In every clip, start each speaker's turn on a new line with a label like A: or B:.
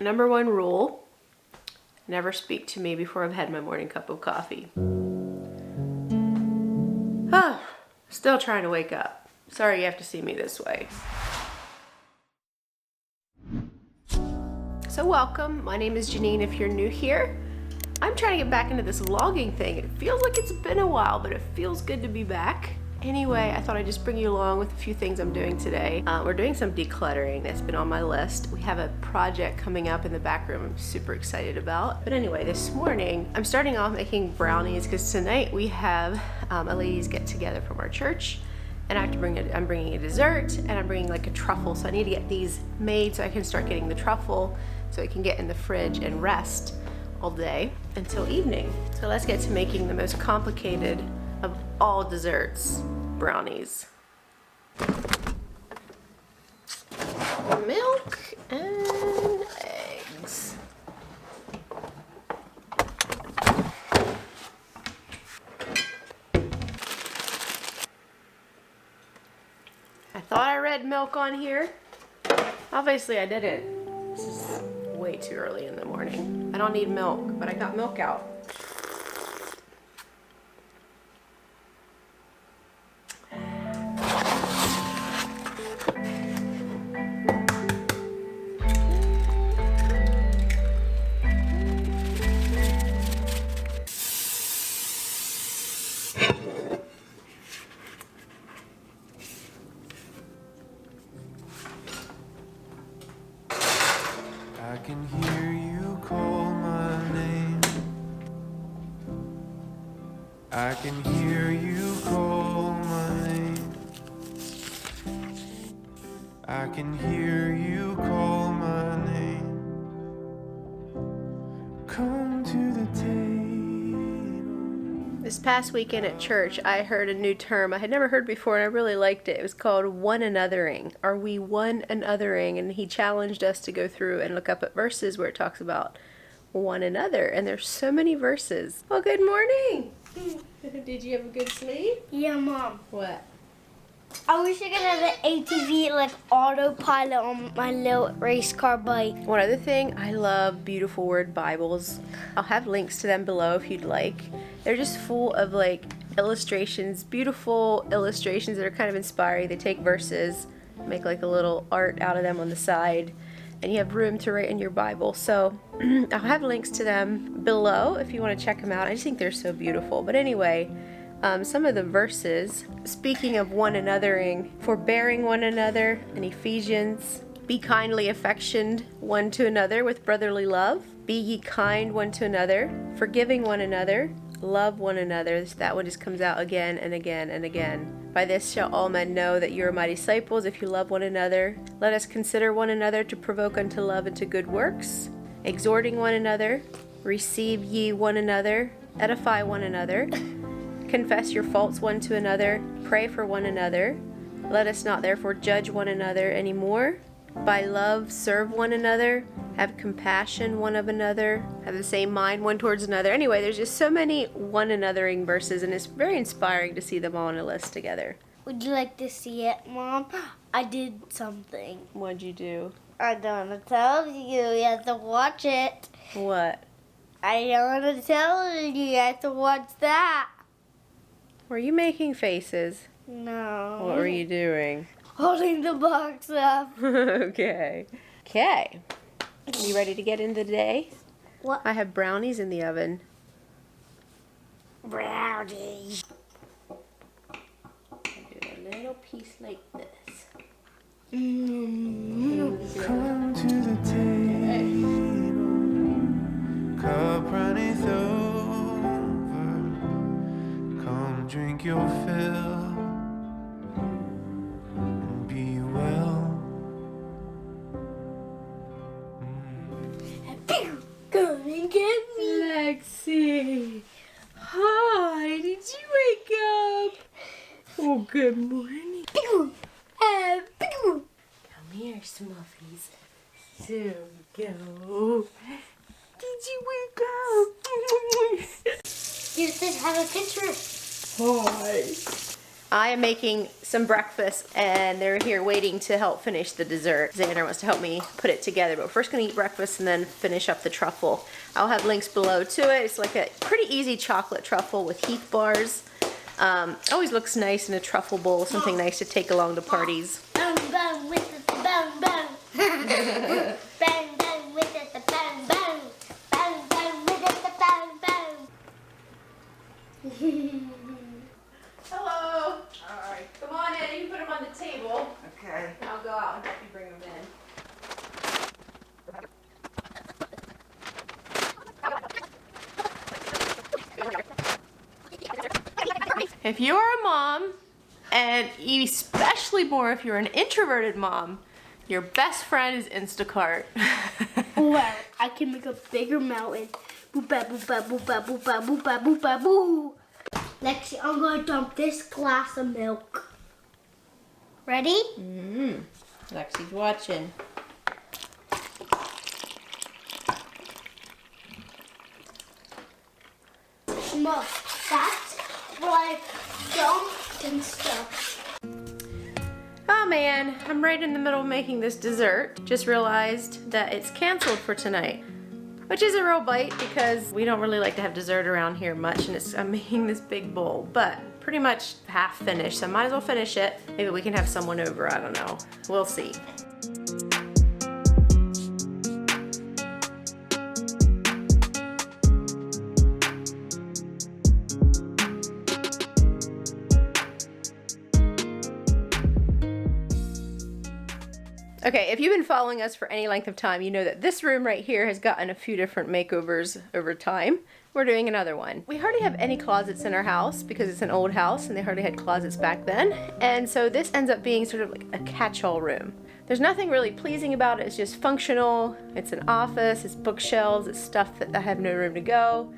A: Number one rule, never speak to me before I've had my morning cup of coffee. Still trying to wake up. Sorry you have to see me this way. So welcome, my name is Janine if you're new here. I'm trying to get back into this vlogging thing. It feels like it's been a while, but it feels good to be back. Anyway, I thought I'd just bring you along with a few things I'm doing today. We're doing some decluttering that's been on my list. We have a project coming up in the back room I'm super excited about. But anyway, this morning, I'm starting off making brownies because tonight we have a ladies get together from our church. And I have to I'm bringing a dessert and I'm bringing like a truffle. So I need to get these made so I can start getting the truffle so it can get in the fridge and rest all day until evening. So let's get to making the most complicated of all desserts, brownies. Milk and eggs. I thought I read milk on here. Obviously I didn't. This is way too early in the morning. I don't need milk, but I got milk out.
B: I can hear you call my name. I can hear you call my name. I can hear you call my name. Come to the table.
A: This past weekend at church, I heard a new term I had never heard before and I really liked it. It was called one anothering. Are we one anothering? And he challenged us to go through and look up at verses where it talks about one another. And there's so many verses. Well, good morning. Did you have a good sleep?
C: Yeah, Mom.
A: What?
C: I wish I could have an ATV like autopilot on my little race car bike.
A: One other thing, I love beautiful word Bibles. I'll have links to them below if you'd like. They're just full of like illustrations, beautiful illustrations that are kind of inspiring. They take verses, make like a little art out of them on the side, and you have room to write in your Bible. So I'll have links to them below if you want to check them out. I just think they're so beautiful. But anyway, some of the verses, speaking of one anothering, forbearing one another in Ephesians, be kindly affectioned one to another with brotherly love, be ye kind one to another, forgiving one another, love one another. That one just comes out again and again and again. By this shall all men know that you are my disciples, if you love one another. Let us consider one another to provoke unto love and to good works, exhorting one another, receive ye one another, edify one another, confess your faults one to another, pray for one another. Let us not therefore judge one another any more. By love serve one another, have compassion one of another, have the same mind one towards another. Anyway, there's just so many one anothering verses, and it's very inspiring to see them all in a list together.
C: Would you like to see it, Mom? I did something.
A: What'd you do?
C: I don't want to tell you. You have to watch it.
A: What?
C: I don't want to tell you. You have to watch that.
A: Were you making faces?
C: No.
A: What were you doing?
C: Holding the box up.
A: Okay. Okay. You ready to get into the day?
C: What?
A: I have brownies in the oven.
C: Brownies.
A: Do a little piece like this.
B: Come to the table. Cup runneth over. Come drink your fill. And be well.
C: Come and get me.
A: Lexi. Hi, did you wake up? Oh, good morning.
C: Pew. Pew.
A: Come here, Smuffies. There we go. Did you wake up?
C: You should have a picture.
A: Hi. I am making some breakfast and they're here waiting to help finish the dessert. Xander wants to help me put it together, but we're first gonna eat breakfast and then finish up the truffle. I'll have links below to it. It's like a pretty easy chocolate truffle with Heath bars. Always looks nice in a truffle bowl, something nice to take along to parties.
C: Bang, bang, with it, bang, bang. Bang, bang, with it, bang, bang. Bang, bang, with it, bang, bang.
A: Hello. All right, come on in. You can put them on the table.
D: Okay.
A: And I'll go out and help you bring them in. If you're a mom, and especially more if you're an introverted mom, your best friend is Instacart.
C: Well, I can make a bigger mountain. Boop, ba, boop, ba, boop, ba, boop, ba, boop, ba, boop, ba, boo. Lexi, I'm going to dump this glass of milk. Ready?
A: Lexi's watching.
C: Look, that's what I dumped and stuff.
A: Oh man, I'm right in the middle of making this dessert. Just realized that it's canceled for tonight, which is a real bite because we don't really like to have dessert around here much, and I'm making this big bowl, but pretty much half finished, so I might as well finish it. Maybe we can have someone over, I don't know. We'll see. Okay, if you've been following us for any length of time, you know that this room right here has gotten a few different makeovers over time. We're doing another one. We hardly have any closets in our house because it's an old house and they hardly had closets back then. And so this ends up being sort of like a catch-all room. There's nothing really pleasing about it. It's just functional. It's an office, it's bookshelves, it's stuff that I have no room to go.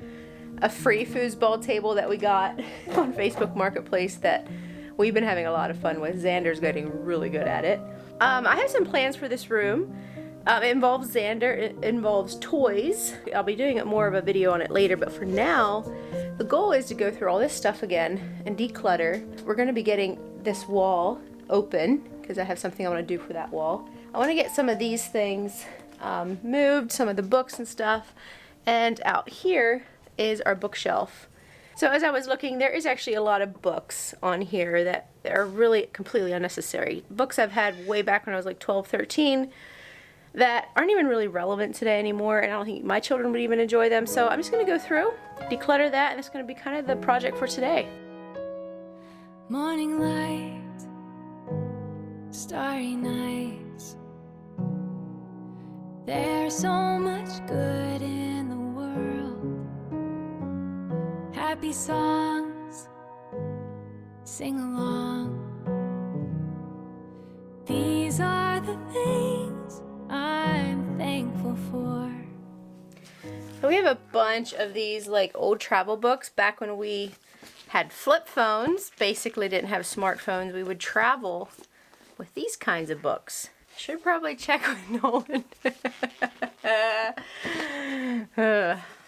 A: A free foosball table that we got on Facebook Marketplace that we've been having a lot of fun with. Xander's getting really good at it. I have some plans for this room. It involves Xander, it involves toys. I'll be doing more of a video on it later, but for now, the goal is to go through all this stuff again and declutter. We're gonna be getting this wall open because I have something I wanna do for that wall. I wanna get some of these things moved, some of the books and stuff, and out here is our bookshelf. So as I was looking, there is actually a lot of books on here that are really completely unnecessary. Books I've had way back when I was like 12, 13 that aren't even really relevant today anymore, and I don't think my children would even enjoy them. So I'm just gonna go through, declutter that, and it's gonna be kind of the project for today.
E: Morning light, starry nights. There's so much good in the world. Happy songs, sing along. These are the things I'm thankful for.
A: So we have a bunch of these like old travel books. Back when we had flip phones, basically didn't have smartphones, we would travel with these kinds of books. Should probably check with Nolan.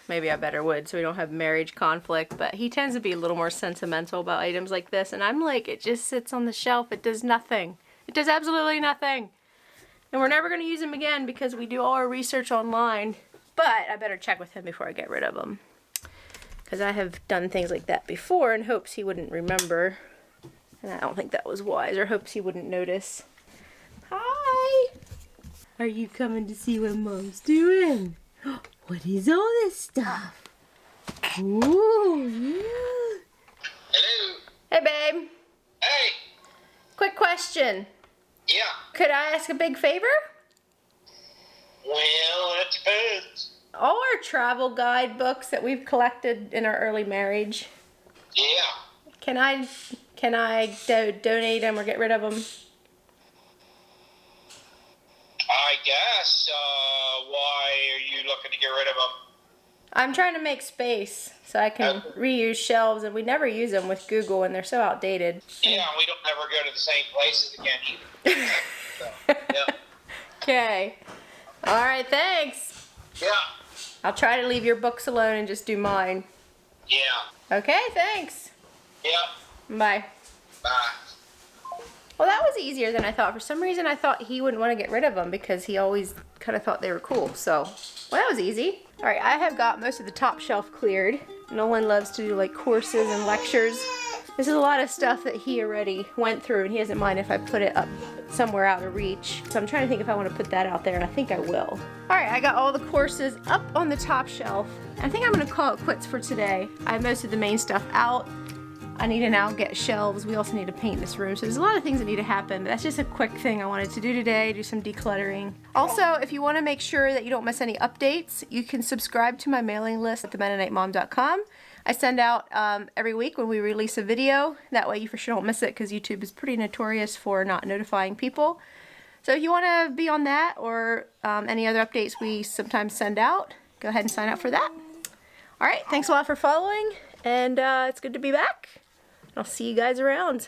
A: Maybe I better would so we don't have marriage conflict, but he tends to be a little more sentimental about items like this, and I'm like, it just sits on the shelf, it does nothing. It does absolutely nothing. And we're never going to use them again because we do all our research online, but I better check with him before I get rid of them. Because I have done things like that before in hopes he wouldn't remember, and I don't think that was wise, or hopes he wouldn't notice. Hi! Are you coming to see what Mom's doing? What is all this stuff? Ooh, yeah.
F: Hello.
A: Hey, babe.
F: Hey.
A: Quick question.
F: Yeah.
A: Could I ask a big favor?
F: Well, it depends.
A: All our travel guide books that we've collected in our early marriage,
F: Yeah.
A: can I donate them or get rid of them?
F: I guess. Why are you looking to get rid of them?
A: I'm trying to make space so I can reuse shelves, and we never use them with Google, and they're so outdated.
F: Yeah, we don't ever go to the same places again either. So, yeah.
A: Okay. All right, thanks.
F: Yeah.
A: I'll try to leave your books alone and just do mine.
F: Yeah.
A: Okay, thanks.
F: Yeah.
A: Bye.
F: Bye.
A: Well, that was easier than I thought. For some reason, I thought he wouldn't want to get rid of them because he always kind of thought they were cool. So, well, that was easy. All right, I have got most of the top shelf cleared. Nolan loves to do like courses and lectures. This is a lot of stuff that he already went through, and he doesn't mind if I put it up somewhere out of reach. So I'm trying to think if I want to put that out there, and I think I will. All right, I got all the courses up on the top shelf. I think I'm going to call it quits for today. I have most of the main stuff out. I need to now get shelves. We also need to paint this room. So there's a lot of things that need to happen, but that's just a quick thing I wanted to do today, do some decluttering. Also, if you want to make sure that you don't miss any updates, you can subscribe to my mailing list at themennonitemom.com. I send out every week when we release a video. That way you for sure don't miss it because YouTube is pretty notorious for not notifying people. So if you want to be on that or any other updates we sometimes send out, go ahead and sign up for that. All right, thanks a lot for following, and it's good to be back. I'll see you guys around.